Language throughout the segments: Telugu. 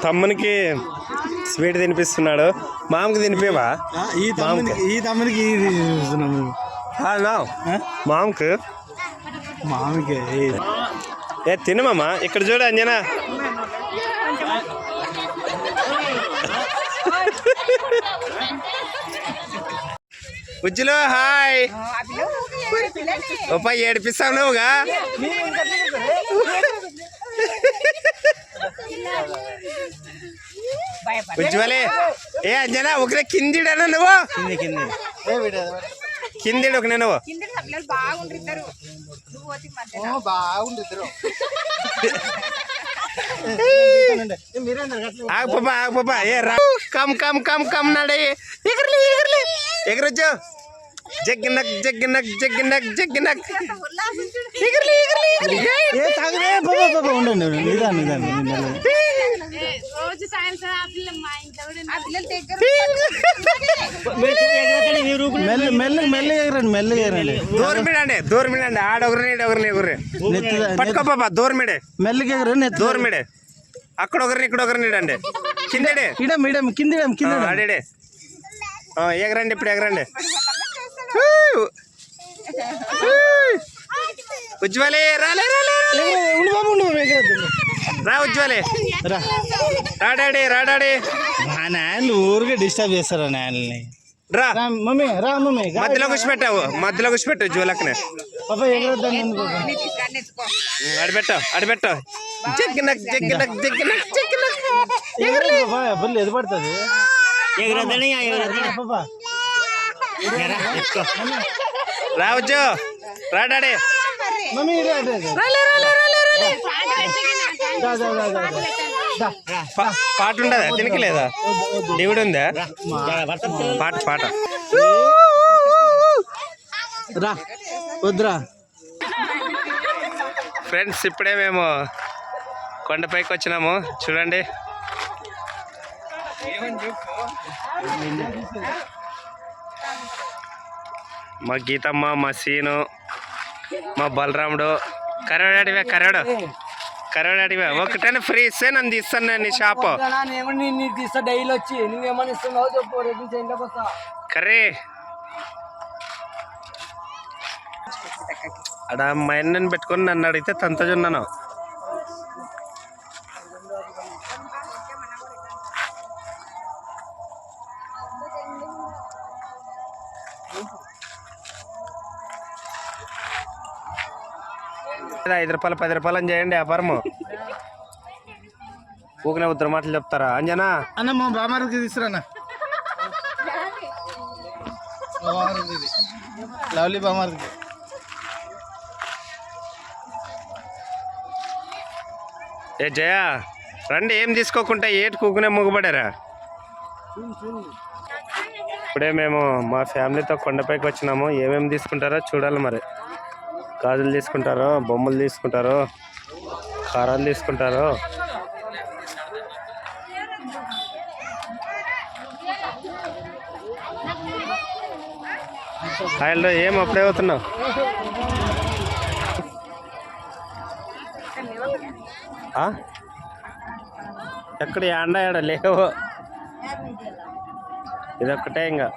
తమ్మునికి స్వీట్ తినిపిస్తున్నాడు. మామకి తినిపివా? ఈ తమ్మునికి మామకు ఏ తినమమ్మా. ఇక్కడ చూడు అంజనా, ఉజ్జులు హాయ్. ఓపా ఏడిపిస్తావు నువ్వుగా. ఉజ్వలే ఏ అంజనా ఒకరే కిందిడనా నువ్వు? కిందిడు ఒక నువ్వు ఆగపా ఆగపా. ఏ రా కమ్ కమ్ కమ్ కమ్ నాడే ఎగరలే ఎగరలే ఎగరొచ్చు. జగ్గినక్ జగ్గినక్ జగ్గినక్ జగ్గినక్ ఎగరలే ఎగరలే. దూరమిడండి దూరమిడండి. ఆడొకరిని ఇడొకరిని ఎగురి పట్టుకోపా. దూరమిడే మెల్లగా ఎగరండి. దూరమిడే అక్కడ ఒకరిని ఇక్కడ ఒకరిని ఇడండి. కిందడే కింద ఆడే ఎగరండి. ఇప్పుడు ఎగరండి. ఉజ్వలే రాలే రా ఉజ్వలే రాడాడి రాడాడి. మా నాయనలు ఊరికే డిస్టర్బ్ చేస్తారా నాయనల్ని. రా మమ్మీ రా మమ్మీ. మధ్యలో కూర్చోపెట్టావు. మధ్యలో కూర్చోపెట్టు ఉజ్వలక్కనే. అడిపెట్టావు అడిపెట్టావు. జగ్గినక్ జగ్గినక్ జగ్గినక్ జగ్గినక్ ఎది పడుతుంది. రావచ్చు రాడాడే. పాట ఉండదా? తినకలేదా? దేవుడు ఉందా? పాట పాట రా వద్దురా. ఫ్రెండ్స్ ఇప్పుడే మేము కొండపైకి వచ్చినాము. చూడండి మా గీతమ్మ, మా సీను, మా బలరాముడు. కరోడాడివే కరోడు కరోడాడివే. ఒకటైనా ఫ్రీ ఇస్తే నన్ను తీస్తాను నేను ఈ షాపు. కర్రీ అడ మా అన్నని పెట్టుకొని నన్ను అడిగితే తంతజున్నాను. ₹5 ₹10 అని చేయండి వ్యాపారము. ఊకనే ఉత్తర మాటలు చెప్తారా అంజనా? అన్న మా బామారికి తీసుకురా. లవ్లీ బామారికి. ఏ జయ రండి. ఏం తీసుకోకుండా ఏటి కూకునే మూగబడారా? ఇప్పుడే మేము మా ఫ్యామిలీతో కొండపైకి వచ్చినాము. ఏమేమి తీసుకుంటారో చూడాలి. మరి గాజులు తీసుకుంటారో, బొమ్మలు తీసుకుంటారో, కారాలు తీసుకుంటారో. ఆయనలో ఏం అప్పుడే అవుతున్నావు? ఎక్కడ ఎండ ఏడ లేవు. ఇదొక్కటే ఇంకా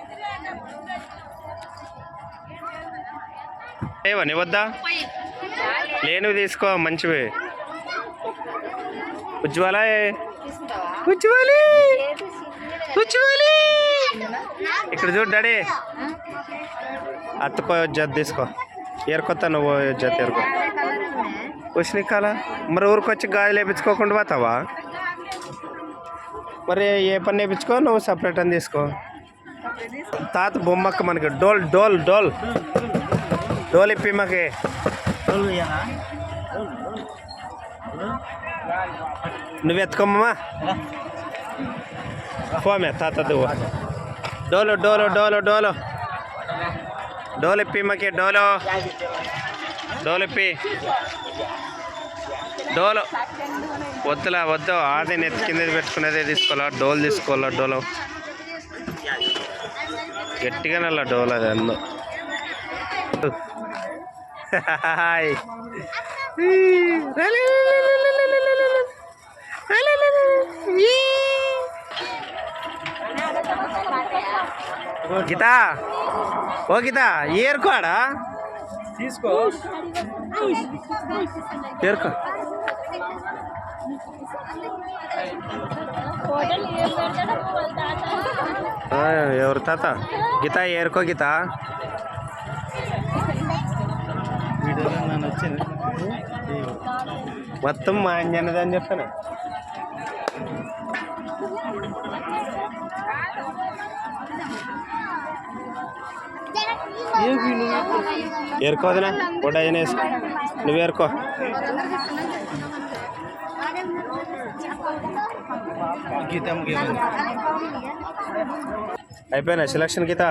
లేవా? నీ వద్దా? లేనివి తీసుకో మంచివి. ఉజ్వల ఉజ్వలి ఉజ్వలి ఇక్కడ చూడు డాడీ. అత్తకో జత తీసుకో. ఏరుకొత్తా నువ్వు జత ఏరుకో. వచ్చిన కాల మరి ఊరికొచ్చి గాజులు వేయించుకోకుండా పోతావా? మరి ఏ పని వేయించుకో. నువ్వు సపరేట్ అని తీసుకో. తాత బొమ్మక్క మనకి డోల్ డోల్ డోల్ డోల్ ఇప్పి మాకి. నువ్వు ఎత్తుకోమ్మా. పోమే తాత దువ్వు. డోలు డోలు డోలు డోలు డోలు ఇప్పి మాకి. డోలు డోలు ఇప్పి. డోలు వద్దులా వద్దు. ఆది నెత్తి కింద పెట్టుకునేదే తీసుకోవాలా. డోలు తీసుకోవాలా. డోలు గట్టిగా నల్ల డోలు అది. అందు గీత ఓ గీత ఏరుకోడా తీసుకో ఏరుకో ఎవరు తాత గీత ఏరుకో గీత వీడియోలో నన్ను వచ్చింది మొత్తం మా అంజనది అని చెప్తాను ఏరుకోదనా కూడా వేసుకో నువ్వు ఏరుకో అయిపోయినా సెలక్షన్ గీత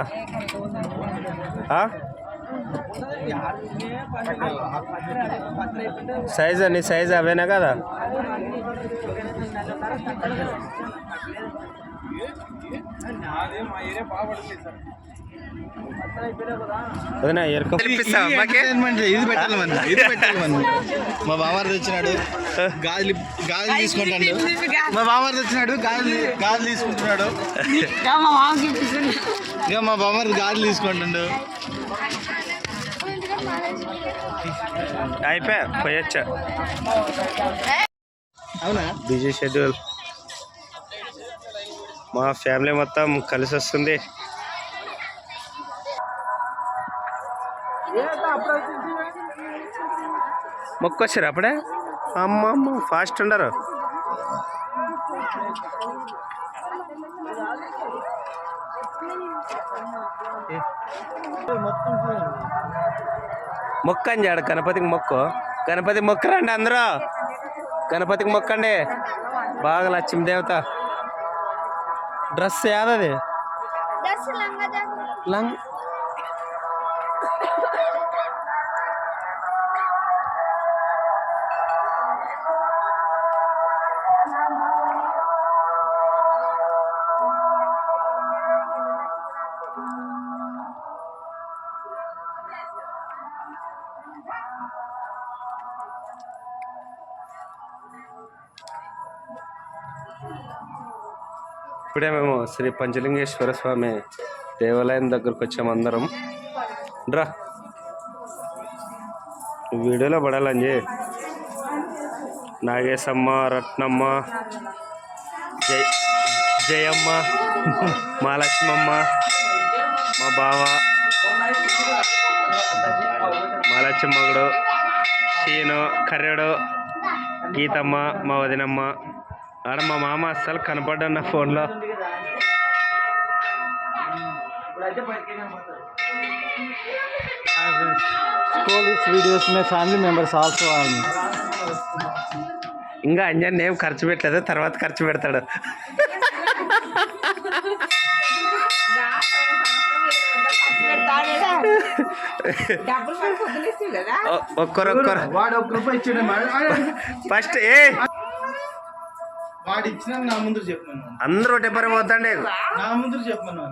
సైజ్ నీ సైజ్ అవేనా కదా అదేనా ఎరుకో ఇది పెట్టాలి మన ఇది పెట్టాలి మన మా బావారు తెచ్చినాడు గాలి గాలి తీసుకుంటాడు మా బావారు తెచ్చినాడు గాలి గాలి తీసుకుంటున్నాడు ఇక మా బావారు గాలి తీసుకుంటాడు అయిపోయా పోయొచ్చా అవునా బిజీ షెడ్యూల్ మా ఫ్యామిలీ మొత్తం కలిసి వస్తుంది మొక్కొచ్చారు అప్పుడే అమ్మ అమ్మ ఫాస్ట్ ఉండరు మొక్కండి జాడ గణపతికి మొక్కు గణపతికి మొక్కరండి అందరూ గణపతికి మొక్కండి బాగా లక్ష్మీ దేవత డ్రెస్ యాదది లంగ్ ఇప్పుడే మేము శ్రీ పంచలింగేశ్వర స్వామి దేవాలయం దగ్గరకు వచ్చాము అందరం డ్రా వీడియోలో పడాలని నాగేశమ్మ రత్నమ్మ జయమ్మ మా లక్ష్మమ్మ మా బావ మా లక్ష్మమ్మగుడు శీను కర్రెడు గీతమ్మ మా వదినమ్మ ఆడ మా మామ అస్సలు కనపడ్డా నా ఫోన్లో Scroll these videos में family members also are. ఇంకా అంజన్ ఏం ఖర్చు పెట్టలేదు తర్వాత ఖర్చు పెడతాడు ఒక్కరొక్కరు వాడు 1 రూపాయి ఇచ్చాడు ఫస్ట్ వాడు ఇచ్చిన నా ముందు చెప్పమను అందరూ ఒకటే పరి పోతాండే నా ముందు చెప్పమను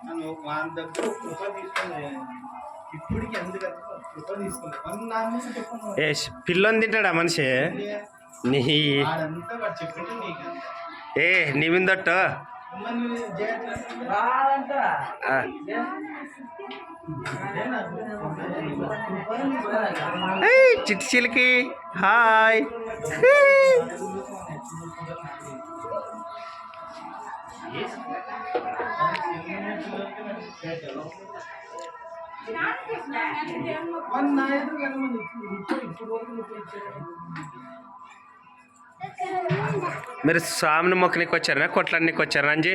నన్ను వాని దగ్గర 1 రూపాయి తీసుకుని ఇప్పటికి ఎందుకు 1 రూపాయి తీసుకున్నాను నా ముందు చెప్పమను ఏ పిల్లని తింటాడా మనిషి నీ వాడంతా వాడు చెప్పింటే నీకు ఏ నీ విందట్టు చిట్టి చిలికి హాయ్ మీరు స్వామిని మొక్కనికి వచ్చారా కొట్లన్నీకి వచ్చారా అంజీ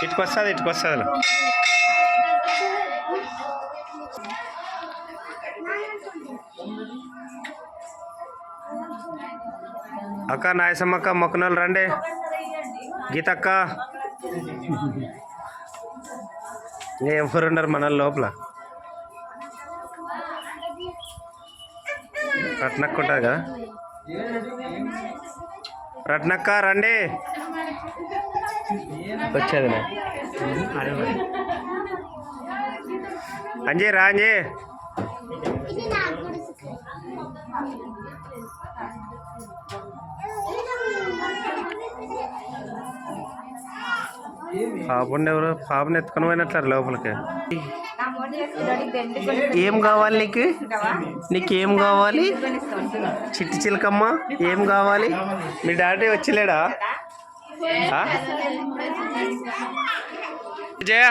ఇటుకొస్తుంది ఇటుకొస్తుంది అక్క నాయసమ్మక్క మొక్కనోళ్ళు రండి గీతక్క ఎవరు ఉండరు మన లోపల. రత్నక్క ఉంటుంది కదా. రత్నక్క రండి. వచ్చేది అంజీ రా అంజీ. పాపని ఎవరు పాపని ఎత్తుకొని పోయినట్లరు లోపలికి. ఏం కావాలి నీకు? నీకేం కావాలి? చిట్టి చిలకమ్మ ఏం కావాలి? మీ డాడీ వచ్చిలేడా? జయ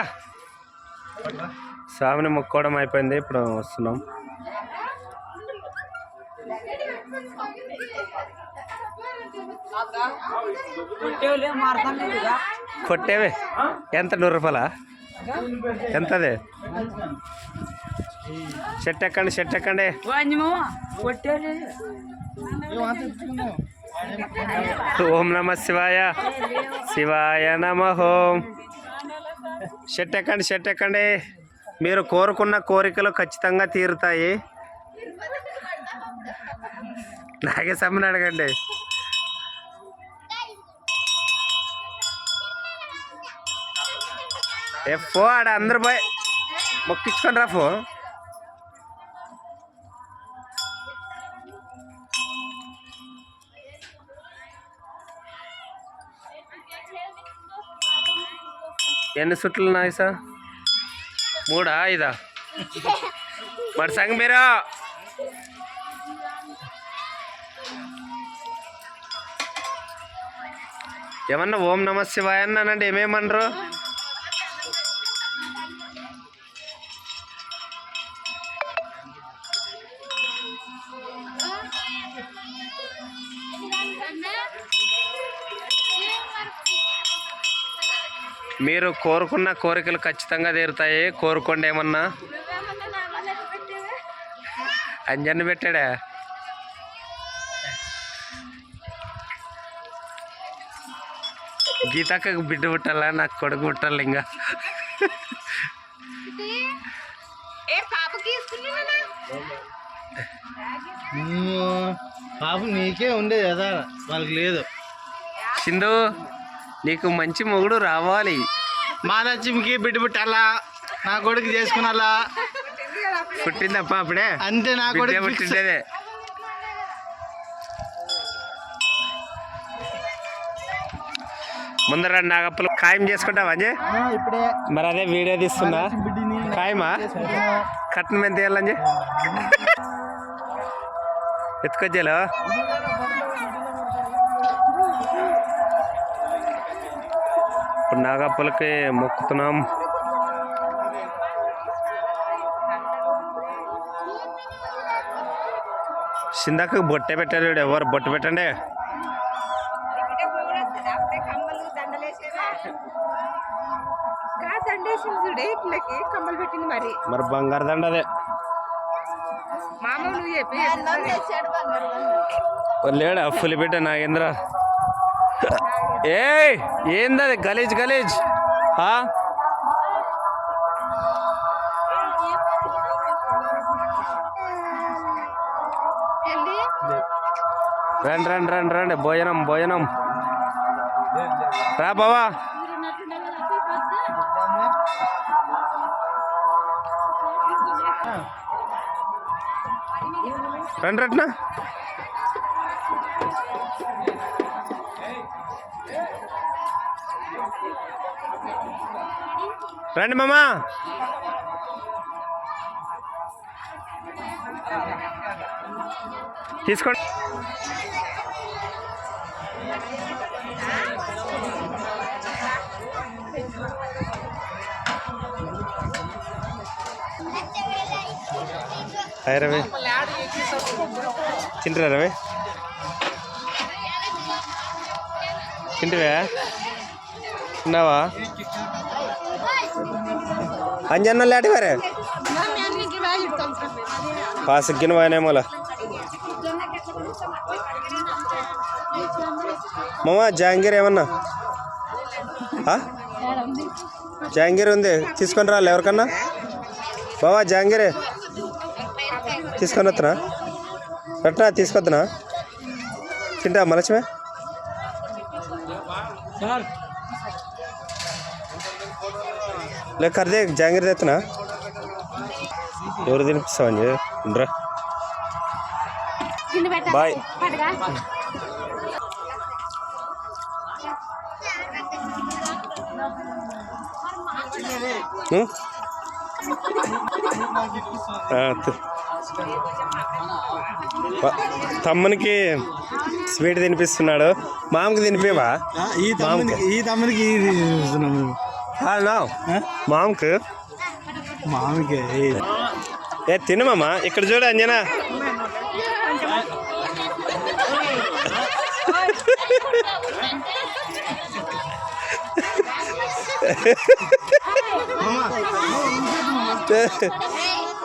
స్వామిని మొక్కోవడం అయిపోయింది. ఇప్పుడు వస్తున్నాం. కొట్టేవే ఎంత? 100 రూపాయలా? ఎంతదే? షర్ట్ ఎక్కండి, షర్ట్ ఎక్కండి. ఓం నమ శివాయ, శివాయ నమ ఓం. షర్ట్ ఎక్కండి, షర్ట్ ఎక్కండి. మీరు కోరుకున్న కోరికలు ఖచ్చితంగా తీరుతాయి. నాగేశమ్మని అడగండి. ఫో ఆడ అందరు పోయి మొక్కించుకొని రా. ఫో ఎన్ని సుట్లు నాయి సార్? 3, 5? మరి సంగ మీరు ఏమన్నా ఓం నమ శివాయ అన్నానండి. ఏమేమనరు? మీరు కోరుకున్న కోరికలు ఖచ్చితంగా తీరుతాయి. కోరుకోండి. ఏమన్నా అంజన్ని పెట్టాడా? గీతక్కకు బిడ్డ పుట్టాలా? నాకు కొడుకు పుట్టాలి. ఇంకా పాప నీకే ఉండేది కదా, వాళ్ళకి లేదు. సింధు నీకు మంచి మొగుడు రావాలి. మహాలక్ష్మికి బిడ్డ పుట్టాలా, నా కొడుకు చేసుకున్నాలా. పుట్టిందప్ప అప్పుడే. అంతే, నా కొడుకు పుట్టిండేదే. ముందర నాగప్పలు ఖాయం చేసుకుంటావా అంజే? ఇప్పుడే. మరి అదే వీడియో తీస్తున్నా. ఖాయమా? కట్నం ఎంత వేయాలంజే? ఎత్తుకొచ్చేలో ఇప్పుడు నాగప్పలకి మొక్కుతున్నాం. సిందాక బొట్టే పెట్టారు. ఎవరు బొట్టు పెట్టండి. మరి బంగారు దండ అదే లేడా? ఫుల్ బిడ్డ నాగేంద్ర. ఏ ఏందది? గలీజ్ గలీజ్. రండి రండి రండి రండి. భోజనం భోజనం. రా బావా. రండి రట్న. రండి మామా. తీసుకోండి. హాయ్ రవి. తింటారా రవి? తింటివా? తిన్నావా? అంజన్న లాంటి వారే పాసగిన వాయనేమోలా. మామ జాంగీర్ ఏమన్నా? జాంగీర్ ఉంది, తీసుకొని రాలి ఎవరికన్నా. బావా జాంగీరే తీసుకొని వస్తున్నా, రట్నా తీసుకొద్దునా, తింటా మలచమే. లేక కర్దే జాంగీర్ తెస్తున్నా. ఎవరు తినిపిస్తావని రా. బాయ్. తమ్మునికి స్వీట్ తినిపిస్తున్నాడు. మామకి తినిపివా? ఈ తమ్మునికి మామకు మామికి ఏ తినమమ్మా. ఇక్కడ చూడు అంజనా,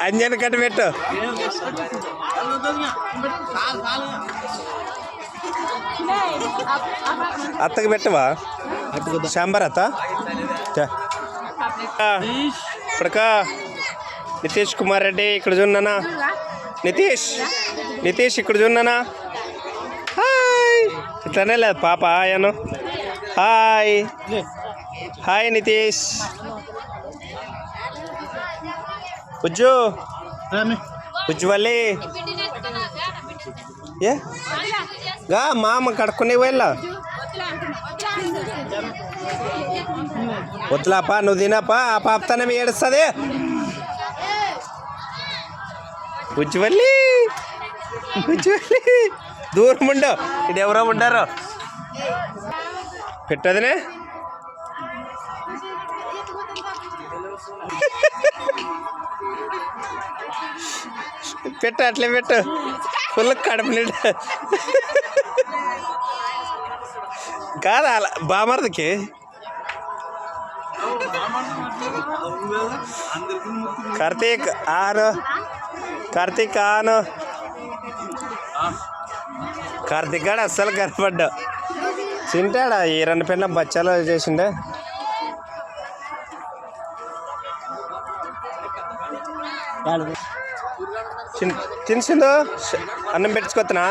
అంజన కట్ట పెట్టు. అత్తకి పెట్టవా? సాంబార్ అత్త ఇప్పుడుకా. నితీష్ కుమార్ రెడ్డి ఇక్కడ చూన్నానా. నితీష్ ఇక్కడ చూన్నానా. హాయ్ ఇట్లానే లేదు పాప. హాయను హాయ్ హాయ్ నితీష్. ఉజ్వలి ఏ గా మామ కడుక్కునే వెళ్ళా. వద్దులాపా, నువ్వు తినపా. ఆ పాపతనం ఏడుస్తుంది. ఉజ్వలి దూరం ఉండు, ఇది ఎవరో ఉండారు. పెట్టదనే పెట్టు, అట్లే పెట్టు. ఫుల్ కడుపు నిండు కాదా అలా బామర్దికి. కార్తీక్ ఆను, కార్తీక్ ఆను. కార్తీక్ గాడు అస్సలు కనపడ్డా. తింటాడా ఈ 2 పెళ్ళ బచ్చాలు చేసిండే. తినిసిందో అన్నం పెట్టుకొస్తున్నా,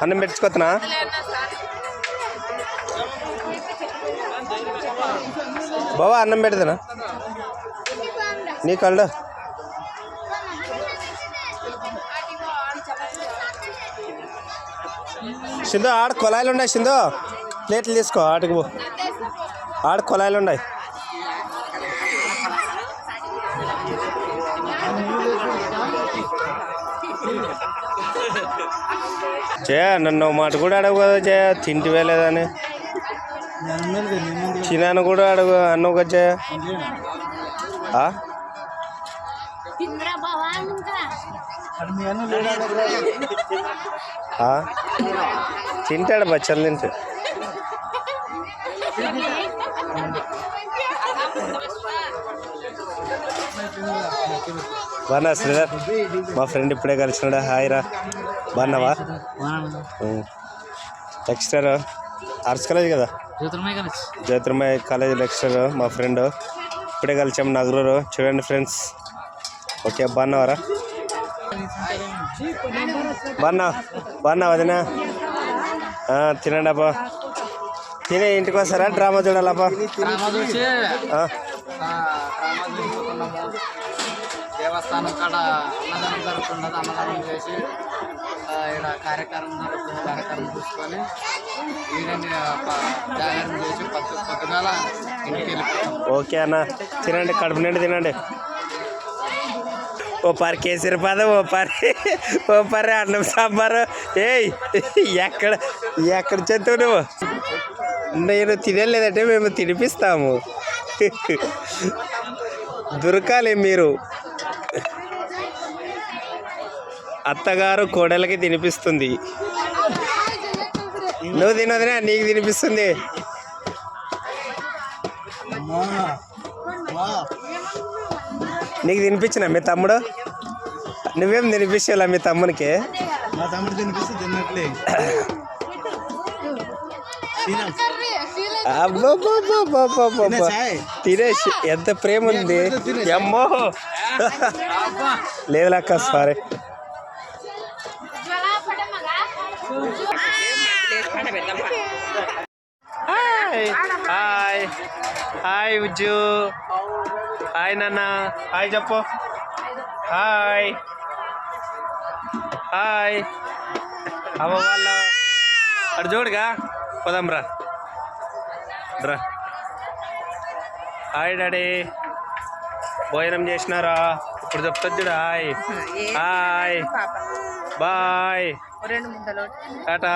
అన్నం పెట్టుకొస్తున్నా. బావా అన్నం పెడతానా నీ కళ్ళు. సింధు ఆడ కొలాయిలు ఉన్నాయి. సింధు ప్లేట్లు తీసుకో, ఆటకు పో. ఆడ కొలాయిలు ఉన్నాయి. జయ నన్ను మాట కూడా అడగు కదా జయ, తింటి వేలేదని. చిన్నాను కూడా అడుగు అన్నవు కదా జయ. తింటాడు బచ్చలు తింటే. బాగున్నా శ్రీధర్, మా ఫ్రెండ్ ఇప్పుడే కలిసినాడు. హాయ్ రా, బాగున్నావా? లెక్చరర్ ఆర్ట్స్ కాలేజ్ కదా, జ్యోతిర్మయ కాలేజ్ లెక్చరర్ మా ఫ్రెండ్. ఇప్పుడే కలిసాము నగరూరు. చూడండి ఫ్రెండ్స్. ఓకే బాగున్నావారా? బాగున్నా వదినా. తినండి అబ్బా. తినే ఇంటికి వస్తారా? డ్రామా చూడాలబ్బా. దేవస్థానం కాడ అన్నదానం జరుగుతున్నది. అన్నదానం చేసి ఇక్కడ కార్యక్రమం జరుగుతుంది. కార్యక్రమం చూసుకొని ఈయనని జాగరణ చేసి పొద్దుగాల ఇంటికి వెళ్ళిపోతాం. ఓకే అన్న, తినండి, కడుపు నిండి తినండి. ఓ పరి కేసరి పద, ఓ పరి అన్నం సాంబారు. ఏయ్ ఎక్కడ చెప్తావు నువ్వు? నేను తినలేదంటే మేము తినిపిస్తాము. దొరకాలి మీరు. అత్తగారు కోడలకి తినిపిస్తుంది, నువ్వు తినదనే నీకు తినిపిస్తుంది. నీకు తినిపించిన మీ తమ్ముడు? నువ్వేం తినిపించాలా మీ తమ్మునికి? మా తమ్ముడు తినిపిస్తే తిన్నట్లే. అబ్బబ్బబ్బబ్బబ్బబ్బ. సాయ్ తినేసి ఎంత ప్రేమ ఉంది అమ్మో లేదులక్క sorry hi hi hi ఉజ్జు hi నాన్న హాయ్ చెప్పు హాయ్ హాయ్ అవ్వ వాళ్ళ అటు చూడుగా పోదాం రా రా హాయ్ డాడీ భోజనం చేసినారా ఇప్పుడు చెప్తా చూడు హాయ్ హాయ్ బాయ్ టాటా